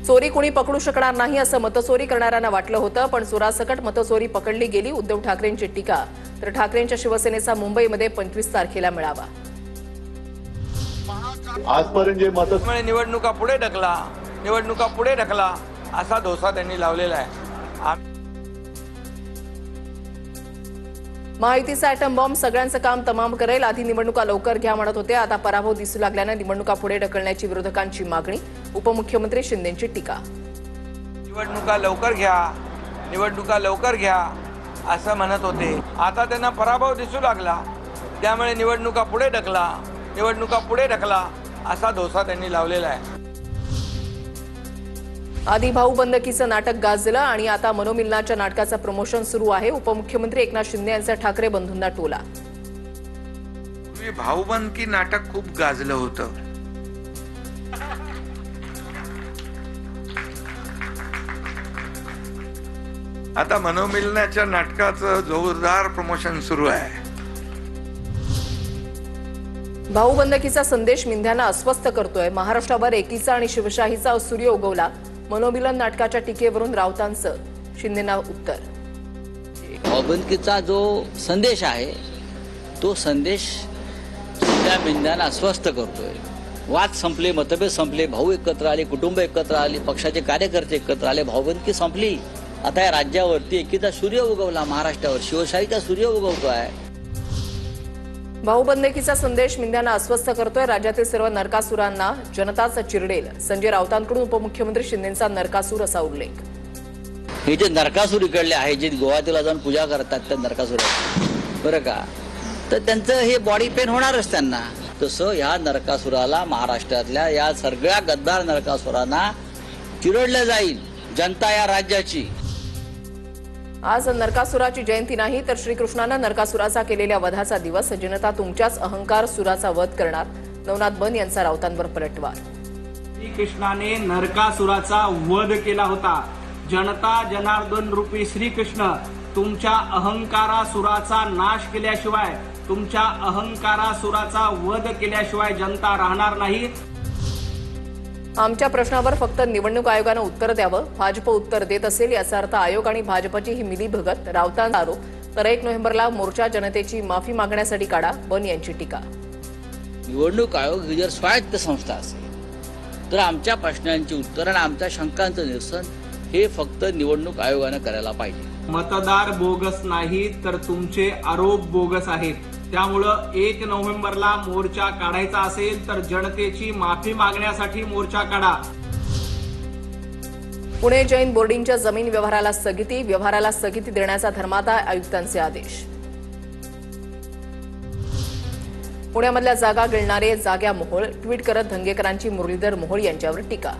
चोरी कोणी पकडू शकणार नाही असं मतचोरी करणाऱ्यांना वाटलं होतं, पण चोरासकट मतचोरी पकडली गेली. उद्धव ठाकरेंची टीका. तर ठाकरेंच्या शिवसेनेचा मुंबईमध्ये 25 तारखेला मेळावा. आजपर्यंत जे निवडणुका पुढे ढकला असा धोसा त्यांनी लावलेला आहे. महायुतीचा ॲटम बॉम्ब सगळ्यांचं काम तमाम करेल. आधी निवडणुका लवकर घ्या म्हणत होते, आता पराभव दिसू लागल्याने निवडणुका पुढे ढकलण्याची विरोधकांची मागणी. उपमुख्यमंत्री शिंदेंची टीका. निवडणुका लवकर घ्या असं म्हणत होते, आता त्यांना पराभव दिसू लागला, त्यामुळे निवडणुका पुढे ढकला असा धोसा त्यांनी लावलेला आहे. आधी भाऊबंदकीचं नाटक गाजलं आणि आता मनोमिलनाच्या नाटकाचं प्रमोशन सुरू आहे. उपमुख्यमंत्री एकनाथ शिंदे यांचा ठाकरे बंधूंना टोला. भाऊबंदकी नाटक खूप गाजलं होतं, आता मनोमिलनाच्या नाटकाचं जोरदार प्रमोशन सुरू आहे. भाऊबंदकीचा संदेश मिंध्यांना अस्वस्थ करतोय. महाराष्ट्रावर एकीचा आणि शिवशाहीचा सूर्य उगवला. मनोमिलन नाटकाच्या टीकेवरून राऊतांचं शिंदेंना उत्तर. भाऊबंदकीचा जो संदेश आहे तो संदेश त्या मिंध्यांना अस्वस्थ करतोय. वाद संपले, मतभेद संपले, भाऊ एकत्र आले, कुटुंब एकत्र आली, पक्षाचे कार्यकर्ते एकत्र आले, भाऊबंदकी संपली. आता या राज्यावरती एकीचा सूर्य उगवला, महाराष्ट्रावर शिवशाहीचा सूर्य उगवतो आहे. भाऊबंदकीचा संदेश मिंध्यांना अस्वस्थ करतोय. राज्यातील सर्व नरकासुरांना जनताच चिरडेल. संजय राऊतांकडून उपमुख्यमंत्री शिंदेंचा नरकासूर असा उल्लेख. हे जे नरकासूर इकडले आहे, जे गोव्याला जाऊन पूजा करतात त्या नरकासूर बरं का, तर त्यांचं हे बॉडी पेन होणारच त्यांना. तसं ह्या नरकासुराला, महाराष्ट्रातल्या या सगळ्या गद्दार नरकासुरांना चिरडलं जाईल जनता या राज्याची. आज नरकासुराची जयंती नाही, तर श्रीकृष्णानं नरकासुराचा केलेल्या वधाचा दिवस. जनता तुमच्याच अहंकार सुराचा वध करणार. नवनाथ बन यांचा राऊतांवर पलटवार. श्रीकृष्णाने नरकासुराचा वध केला होता. जनता जनार्दन रूपी श्रीकृष्ण तुमच्या अहंकारासुराचा नाश केल्याशिवाय, तुमच्या अहंकारासुराचा वध केल्याशिवाय जनता राहणार नाही. आमच्या प्रश्नावर फक्त निवडणूक आयोगानं उत्तर द्यावं. भाजप उत्तर देत असेल याचा अर्थ आयोग आणि भाजपची ही मिलीभगत. राऊतांचा आरोप. तर 1 नोव्हेंबरला मोर्चा जनतेची माफी मागण्यासाठी काढा. बन यांची टीका. निवडणूक आयोग ही जर स्वायत्त संस्था असेल तर आमच्या प्रश्नांची उत्तर आणि आमच्या शंकांचं निरसन हे फक्त निवडणूक आयोगानं करायला पाहिजे. मतदार बोगस नाही, तर तुमचे आरोप बोगस आहेत. त्यामुळं 1 नोव्हेंबरला मोर्चा काढायचा असेल तर जनतेची माफी मागण्यासाठी मोर्चा काढा. पुणे जैन बोर्डिंगच्या जमीन व्यवहाराला स्थगिती देण्याचा धर्मादाय आयुक्तांचे आदेश. पुण्यामधल्या जागा गिळणारे जाग्या मोहोळ. ट्विट करत धंगेकरांची मुरलीधर मोहोळ यांच्यावर टीका.